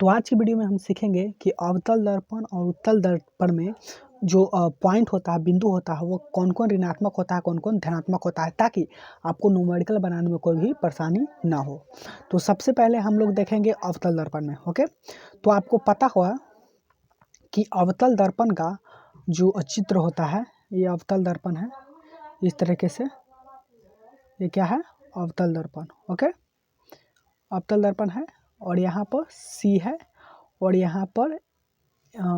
तो आज की वीडियो में हम सीखेंगे कि अवतल दर्पण और उत्तल दर्पण में जो पॉइंट होता है, बिंदु होता है, वो कौन कौन ऋणात्मक होता है, कौन कौन धनात्मक होता है, ताकि आपको न्यूमेरिकल बनाने में कोई भी परेशानी ना हो। तो सबसे पहले हम लोग देखेंगे अवतल दर्पण में। ओके, तो आपको पता हुआ कि अवतल दर्पण का जो चित्र होता है, ये अवतल दर्पण है। इस तरीके से ये क्या है, अवतल दर्पण। ओके, अवतल दर्पण है और यहाँ पर सी है और यहाँ पर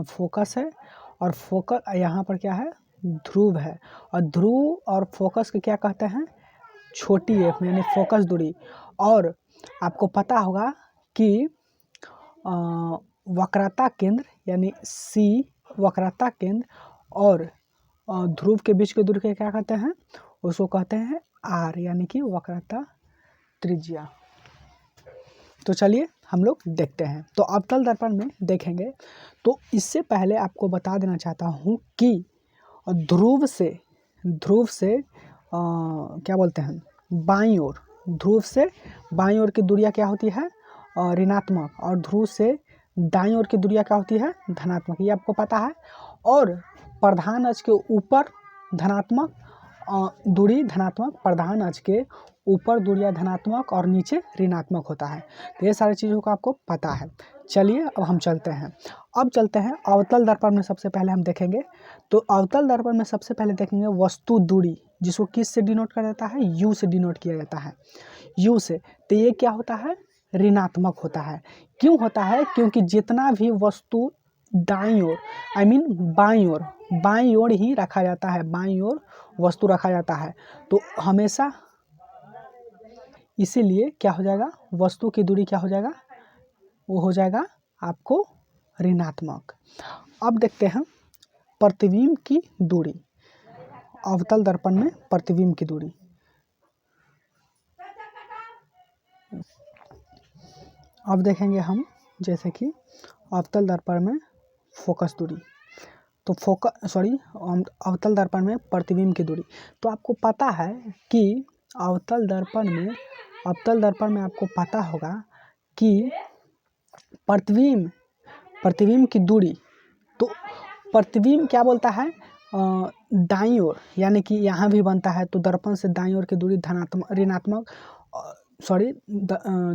फोकस है और फोकस यहाँ पर क्या है, ध्रुव है। और ध्रुव और फोकस के क्या कहते हैं, छोटी एफ यानी फोकस दूरी। और आपको पता होगा कि वक्रता केंद्र यानी सी वक्रता केंद्र और ध्रुव के बीच की दूरी के क्या कहते हैं, उसको कहते हैं आर यानी कि वक्रता त्रिज्या। तो चलिए हम लोग देखते हैं। तो अवतल दर्पण में देखेंगे तो इससे पहले आपको बता देना चाहता हूँ कि ध्रुव से क्या बोलते हैं, बाईं ओर, ध्रुव से बाईं ओर की दूरियां क्या होती है, ऋणात्मक, और ध्रुव से दाईं ओर की दूरियां क्या होती है, धनात्मक। ये आपको पता है। और प्रधान अक्ष के ऊपर धनात्मक दूरी धनात्मक, प्रधान अक्ष के ऊपर दूरियां धनात्मक और नीचे ऋणात्मक होता है। तो ये सारी चीज़ों का आपको पता है। चलिए अब हम चलते हैं। अब चलते हैं अवतल दर्पण में। सबसे पहले हम देखेंगे तो अवतल दर्पण में सबसे पहले देखेंगे वस्तु दूरी, जिसको किस से डिनोट किया जाता है, यू से डिनोट किया जाता है, यू से। तो ये क्या होता है, ऋणात्मक होता है। क्यों होता है, क्योंकि जितना भी वस्तु दाईं ओर बाईं ओर ही रखा जाता है, बाईं ओर वस्तु रखा जाता है, तो हमेशा इसीलिए क्या हो जाएगा, वस्तु की दूरी क्या हो जाएगा, वो हो जाएगा आपको ऋणात्मक। अब देखते हैं प्रतिबिंब की दूरी, अवतल दर्पण में प्रतिबिंब की दूरी। अब देखेंगे हम जैसे कि अवतल दर्पण में फोकस दूरी, तो अवतल दर्पण में प्रतिबिंब की दूरी। तो आपको पता है कि अवतल दर्पण में आपको पता होगा कि प्रतिबिंब की दूरी, तो प्रतिबिंब क्या बोलता है, दाईं ओर, यानी कि यहाँ भी बनता है, तो दर्पण से दाईं ओर की दूरी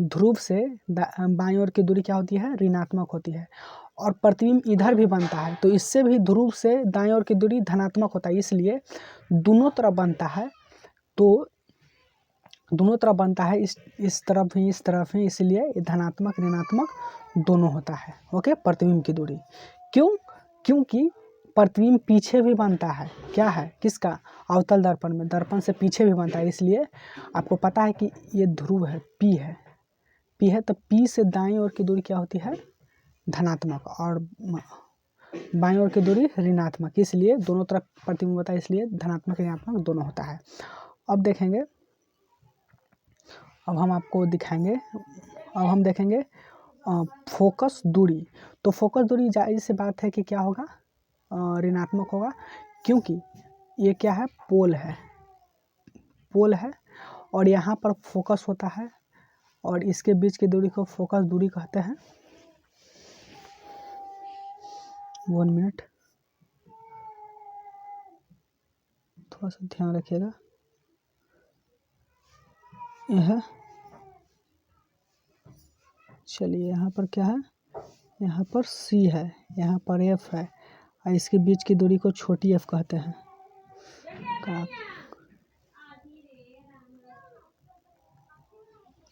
ध्रुव से बाईं ओर की दूरी क्या होती है, ऋणात्मक होती है। और प्रतिबिंब इधर भी बनता है, तो इससे भी ध्रुव से दाईं ओर की दूरी धनात्मक होता है। इसलिए दोनों तरफ बनता है, तो दोनों तरफ बनता है, इस तरफ ही, इसलिए धनात्मक ऋणात्मक दोनों होता है। ओके, प्रतिबिंब की दूरी। क्योंकि प्रतिबिंब पीछे भी बनता है, क्या है, किसका, अवतल दर्पण में, दर्पण से पीछे भी बनता है। इसलिए आपको पता है कि ये ध्रुव है, पी है, तो पी से दाईं ओर की दूरी क्या होती है, धनात्मक, और बाईं ओर की दूरी ऋणात्मक। इसलिए दोनों तरफ प्रतिबिंब होता है, इसलिए धनात्मक ऋणात्मक दोनों होता है। अब देखेंगे, अब हम आपको दिखाएंगे, अब हम देखेंगे फोकस दूरी। तो फोकस दूरी जाहिर सी बात है कि क्या होगा, ऋणात्मक होगा, क्योंकि ये क्या है, पोल है और यहाँ पर फोकस होता है और इसके बीच की दूरी को फोकस दूरी कहते हैं। 1 मिनट, थोड़ा सा ध्यान रखिएगा। यह है, चलिए यहाँ पर क्या है, यहाँ पर C है, यहाँ पर F है, और इसके बीच की दूरी को छोटी f कहते हैं।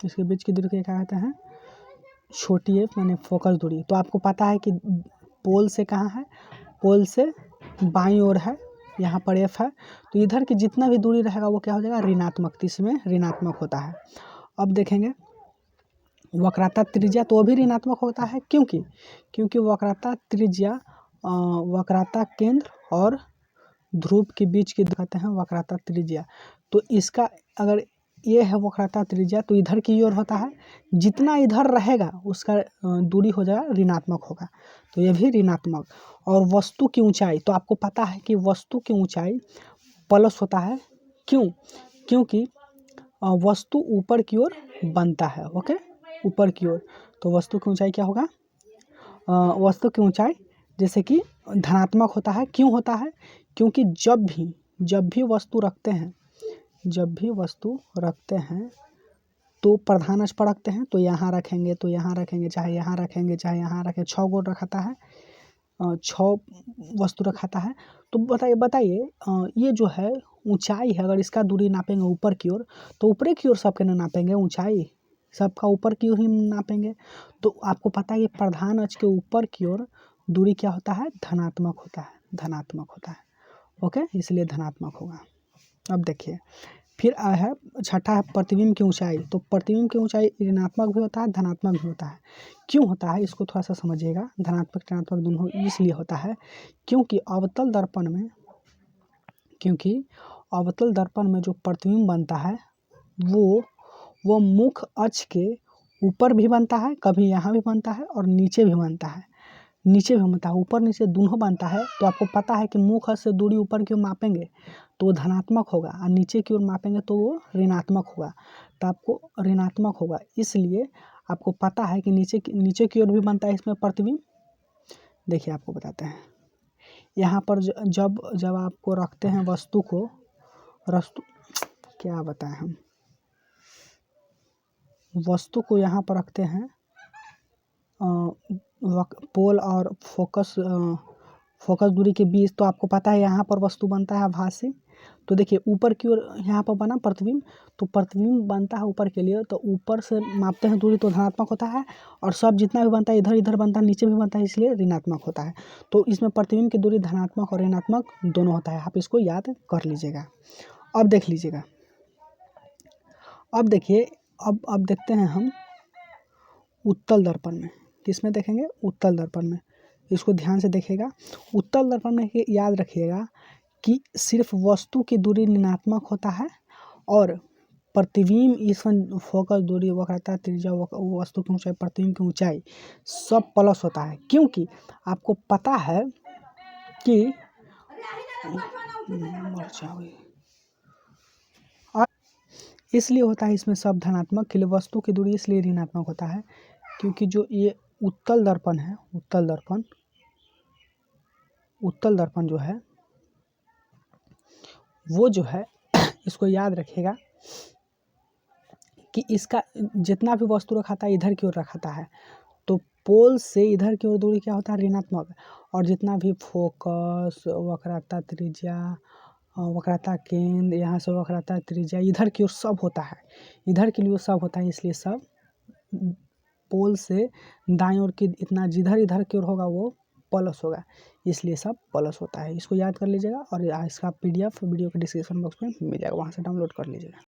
इसके बीच की दूरी को क्या कहते हैं, छोटी f माने फोकस दूरी। तो आपको पता है कि पोल से कहाँ है, पोल से बाईं ओर है, यहाँ पर F है, तो इधर की जितना भी दूरी रहेगा वो क्या हो जाएगा, ऋणात्मक, तो इसमें ऋणात्मक होता है। अब देखेंगे वक्रता त्रिज्या, तो भी ऋणात्मक होता है, क्योंकि वक्रता त्रिज्या वक्रता केंद्र और ध्रुव के बीच की कहते हैं वक्रता त्रिज्या। तो इसका अगर ये है वक्रता त्रिज्या, तो इधर की ओर होता है, जितना इधर रहेगा उसका दूरी हो जाएगा ऋणात्मक होगा, तो ये भी ऋणात्मक। और वस्तु की ऊंचाई, तो आपको पता है कि वस्तु की ऊंचाई प्लस होता है, क्योंकि वस्तु ऊपर की ओर बनता है। ओके, ऊपर की ओर, तो वस्तु की ऊंचाई क्या होगा, वस्तु की ऊंचाई जैसे कि धनात्मक होता है। क्यों होता है? क्योंकि जब भी वस्तु रखते हैं तो प्रधान अक्ष पर रखते हैं, तो यहाँ रखेंगे, तो यहाँ रखेंगे, चाहे यहाँ रखेंगे, चाहे यहाँ रखें, 6 गो रखाता है, 6 वस्तु रखाता है। तो बताइए ये जो है ऊंचाई है, अगर इसका दूरी नापेंगे ऊपर की ओर, तो ऊपरी की ओर सबके ना नापेंगे, ऊंचाई सबका ऊपर की ओर ही नापेंगे। तो आपको पता है कि प्रधान अक्ष के ऊपर की ओर दूरी क्या होता है? धनात्मक होता है। ओके, इसलिए धनात्मक होगा। अब देखिए फिर है छठा है प्रतिबिंब की ऊंचाई। तो प्रतिबिंब की ऊंचाई ऋणात्मक भी होता है, धनात्मक भी होता है। क्यों होता है इसको थोड़ा सा समझिएगा। धनात्मक ऋणात्मक दोनों इसलिए होता है क्योंकि अवतल दर्पण में जो प्रतिबिंब बनता है वो मुख्य अक्ष के ऊपर भी बनता है, कभी यहाँ भी बनता है और नीचे भी बनता है, ऊपर नीचे दोनों बनता है। तो आपको पता है कि मुख्य अक्ष से दूरी ऊपर की ओर मापेंगे तो वो धनात्मक होगा और नीचे की ओर मापेंगे तो वो ऋणात्मक होगा। तो आपको ऋणात्मक होगा, इसलिए आपको पता है कि नीचे की ओर भी बनता है इसमें प्रतिबिंब। देखिए आपको बताते हैं, यहाँ पर जब आपको रखते हैं वस्तु को यहाँ पर रखते हैं पोल और फोकस दूरी के बीच, तो आपको पता है यहाँ पर वस्तु बनता है आभासी। तो देखिए ऊपर की ओर यहाँ पर बना प्रतिबिंब, तो प्रतिबिंब बनता है ऊपर के लिए, तो ऊपर से मापते हैं दूरी तो धनात्मक होता है, और सब जितना भी बनता है इधर बनता है, नीचे भी बनता है, इसलिए ऋणात्मक होता है। तो इसमें प्रतिबिंब की दूरी धनात्मक और ऋणात्मक दोनों होता है, आप इसको याद कर लीजिएगा। अब देख लीजिएगा, अब देखिए अब देखते हैं हम उत्तल दर्पण में। किस में देखेंगे? उत्तल दर्पण में। इसको ध्यान से देखिएगा। उत्तल दर्पण में याद रखिएगा कि सिर्फ वस्तु की दूरी ऋणात्मक होता है और प्रतिबिंब इसमें फोकस दूरी वक्रता त्रिज्या वस्तु की ऊंचाई प्रतिबिंब की ऊंचाई सब प्लस होता है। क्योंकि आपको पता है कि इसलिए होता है इसमें सब धनात्मक के लिए, वस्तु की दूरी इसलिए ऋणात्मक होता है क्योंकि जो ये उत्तल दर्पण है, उत्तल दर्पण जो है वो जो है इसको याद रखिएगा कि इसका जितना भी वस्तु रखाता है इधर की ओर रखाता है, तो पोल से इधर की ओर दूरी क्या होता है? ऋणात्मक। और जितना भी फोकस वक्रता त्रिज्या वक्रता केंद्र, यहाँ से वक्रता त्रिज्या इधर की ओर सब होता है, इधर के लिए सब होता है, इसलिए सब पोल से दाएं ओर की इतना जिधर इधर की ओर होगा वो प्लस होगा, इसलिए सब प्लस होता है। इसको याद कर लीजिएगा और इसका PDF वीडियो के डिस्क्रिप्शन बॉक्स में मिल जाएगा, वहाँ से डाउनलोड कर लीजिएगा।